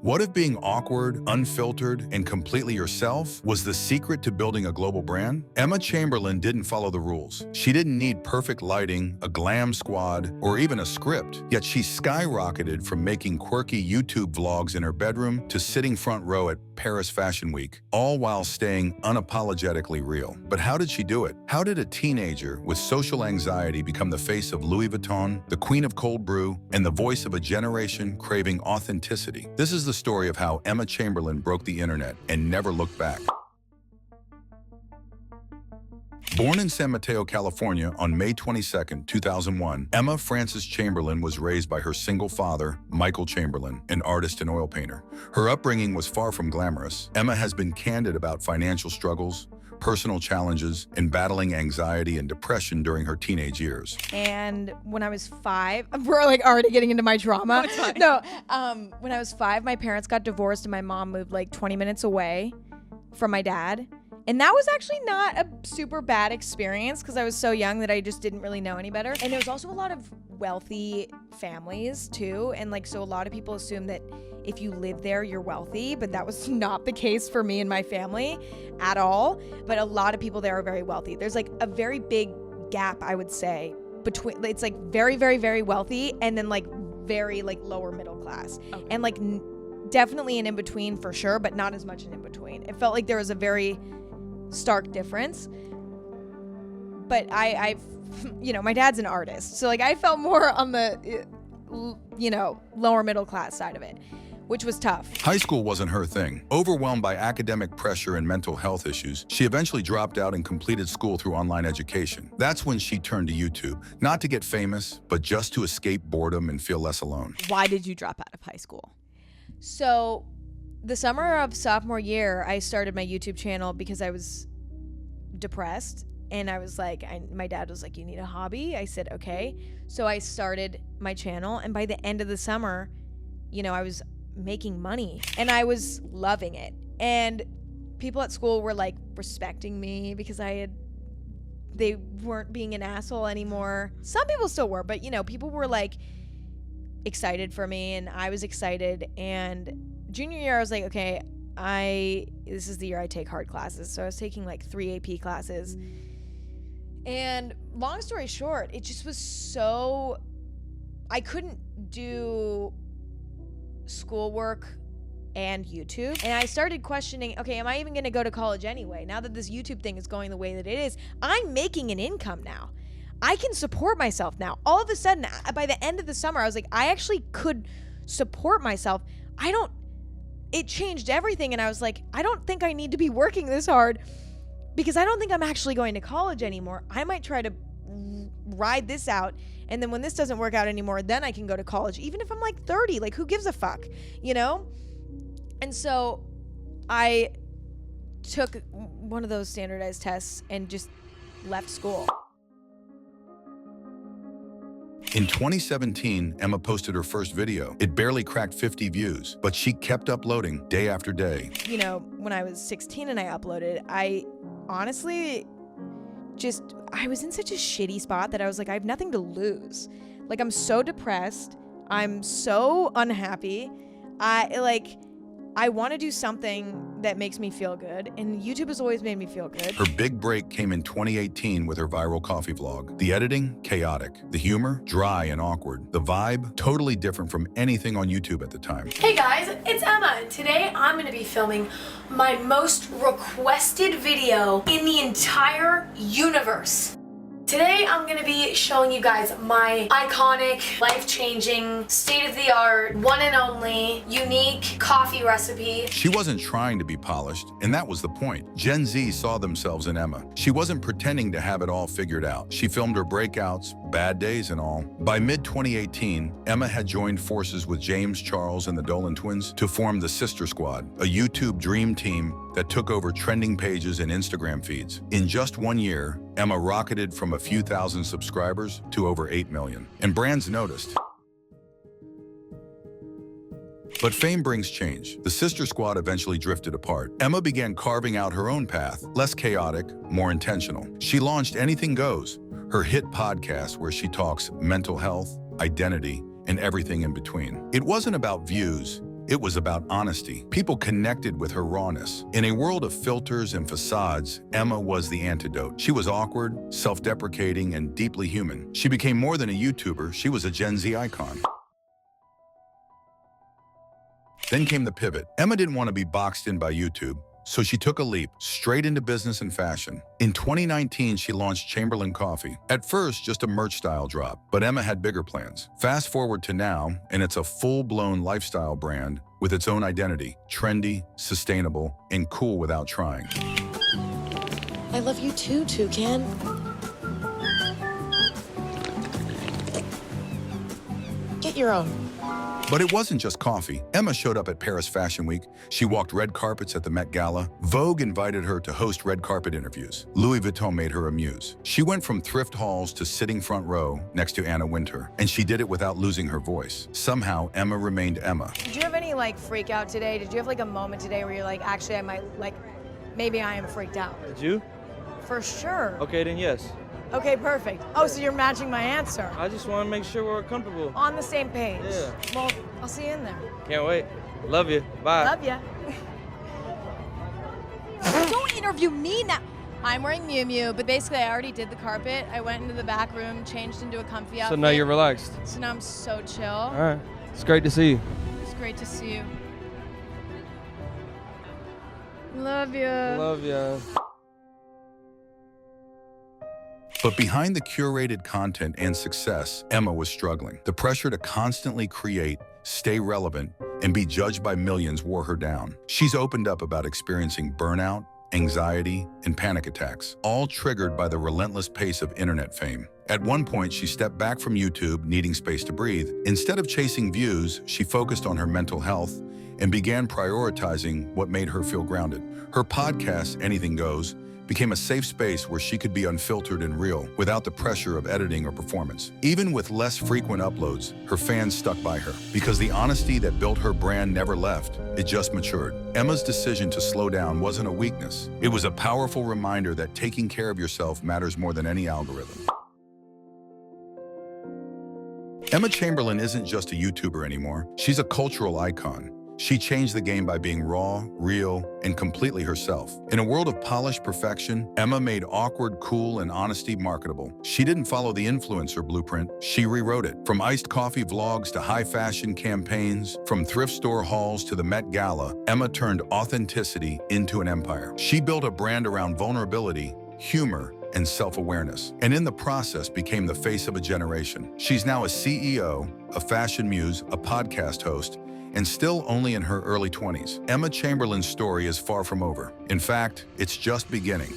What if being awkward, unfiltered, and completely yourself was the secret to building a global brand? Emma Chamberlain didn't follow the rules. She didn't need perfect lighting, a glam squad, or even a script. Yet she skyrocketed from making quirky YouTube vlogs in her bedroom to sitting front row at Paris Fashion Week, all while staying unapologetically real. But how did she do it? How did a teenager with social anxiety become the face of Louis Vuitton, the queen of cold brew, and the voice of a generation craving authenticity? This is the story of how Emma Chamberlain broke the internet and never looked back. Born in San Mateo, California on May 22, 2001, Emma Frances Chamberlain was raised by her single father, Michael Chamberlain, an artist and oil painter. Her upbringing was far from glamorous. Emma has been candid about financial struggles, personal challenges, and battling anxiety and depression during her teenage years. And when I was 5, we're like already getting into my trauma. No, when I was 5, my parents got divorced and my mom moved like 20 minutes away from my dad. And that was actually not a super bad experience because I was so young that I just didn't really know any better. And there was also a lot of wealthy families too. And like, so a lot of people assume that if you live there, you're wealthy, but that was not the case for me and my family at all. But a lot of people there are very wealthy. There's like a very big gap, I would say, between, it's like very, very, very wealthy and then like very like lower middle class. Okay. And like definitely an in-between for sure, but not as much an in-between. It felt like there was a very stark difference. But I've, you know, my dad's an artist. So like I felt more on the, you know, lower middle class side of it, which was tough. High school wasn't her thing. Overwhelmed by academic pressure and mental health issues, she eventually dropped out and completed school through online education. That's when she turned to YouTube, not to get famous, but just to escape boredom and feel less alone. Why did you drop out of high school? So the summer of sophomore year, I started my YouTube channel because I was depressed. And I was like, my dad was like, you need a hobby? I said, okay. So I started my channel. And by the end of the summer, you know, I was making money and I was loving it. And people at school were like respecting me because they weren't being an asshole anymore. Some people still were, but you know, people were like excited for me and I was excited. And junior year, I was like, okay, this is the year I take hard classes. So I was taking like 3 AP classes. And long story short, it just was so, I couldn't do schoolwork and YouTube. And I started questioning, okay, am I even gonna go to college anyway? Now that this YouTube thing is going the way that it is, I'm making an income now. I can support myself now. All of a sudden, by the end of the summer, I was like, I actually could support myself. It changed everything. And I was like, I don't think I need to be working this hard because I don't think I'm actually going to college anymore. I might try to ride this out. And then when this doesn't work out anymore, then I can go to college. Even if I'm like 30, like who gives a fuck, you know? And so I took one of those standardized tests and just left school. In 2017, Emma posted her first video. It barely cracked 50 views, but she kept uploading day after day. You know, when I was 16 and I uploaded, I honestly I was in such a shitty spot that I was like, I have nothing to lose. Like, I'm so depressed. I'm so unhappy. I want to do something that makes me feel good, and YouTube has always made me feel good. Her big break came in 2018 with her viral coffee vlog. The editing, chaotic. The humor, dry and awkward. The vibe, totally different from anything on YouTube at the time. Hey guys, it's Emma, and today I'm going to be filming my most requested video in the entire universe. Today I'm going to be showing you guys my iconic, life-changing, state-of-the-art, one and only, unique coffee recipe. She wasn't trying to be polished, and that was the point. Gen Z saw themselves in Emma. She wasn't pretending to have it all figured out. She filmed her breakouts, bad days and all. By mid-2018, Emma had joined forces with James Charles and the Dolan twins to form the Sister Squad, a YouTube dream team that took over trending pages and Instagram feeds. In just 1 year, Emma rocketed from a few thousand subscribers to over 8 million, and brands noticed. But fame brings change. The Sister Squad eventually drifted apart. Emma began carving out her own path, less chaotic, more intentional. She launched Anything Goes, her hit podcast where she talks mental health, identity, and everything in between. It wasn't about views, It was about honesty. People connected with her rawness. In a world of filters and facades, Emma was the antidote. She was awkward, self-deprecating, and deeply human. She became more than a YouTuber, she was a Gen Z icon. Then came the pivot. Emma didn't want to be boxed in by YouTube, so she took a leap straight into business and fashion. In 2019, she launched Chamberlain Coffee. At first, just a merch style drop, but Emma had bigger plans. Fast forward to now, and it's a full-blown lifestyle brand with its own identity, trendy, sustainable, and cool without trying. I love you too, Toucan. Get your own. But it wasn't just coffee. Emma showed up at Paris Fashion Week. She walked red carpets at the Met Gala. Vogue invited her to host red carpet interviews. Louis Vuitton made her a muse. She went from thrift hauls to sitting front row next to Anna Wintour, and she did it without losing her voice. Somehow, Emma remained Emma. Did you have any freak out today? Did you have a moment today where you're actually I might maybe I am freaked out? Did you? For sure. Okay, then yes. Okay, perfect. Oh, so you're matching my answer. I just want to make sure we're comfortable. On the same page. Yeah. Well, I'll see you in there. Can't wait. Love you. Bye. Love ya. Don't interview me now. I'm wearing Miu Miu, but basically I already did the carpet. I went into the back room, changed into a comfy outfit. So now you're relaxed. So now I'm so chill. All right. It's great to see you. It's great to see you. Love you. Love you. But behind the curated content and success, Emma was struggling. The pressure to constantly create, stay relevant, and be judged by millions wore her down. She's opened up about experiencing burnout, anxiety, and panic attacks, all triggered by the relentless pace of internet fame. At one point, she stepped back from YouTube, needing space to breathe. Instead of chasing views, she focused on her mental health and began prioritizing what made her feel grounded. Her podcast, Anything Goes, became a safe space where she could be unfiltered and real without the pressure of editing or performance. Even with less frequent uploads, her fans stuck by her because the honesty that built her brand never left. It just matured. Emma's decision to slow down wasn't a weakness. It was a powerful reminder that taking care of yourself matters more than any algorithm. Emma Chamberlain isn't just a YouTuber anymore. She's a cultural icon. She changed the game by being raw, real, and completely herself. In a world of polished perfection, Emma made awkward, cool, and honesty marketable. She didn't follow the influencer blueprint, she rewrote it. From iced coffee vlogs to high-fashion campaigns, from thrift store hauls to the Met Gala, Emma turned authenticity into an empire. She built a brand around vulnerability, humor, and self-awareness, and in the process became the face of a generation. She's now a CEO, a fashion muse, a podcast host, and still only in her early 20s. Emma Chamberlain's story is far from over. In fact, it's just beginning.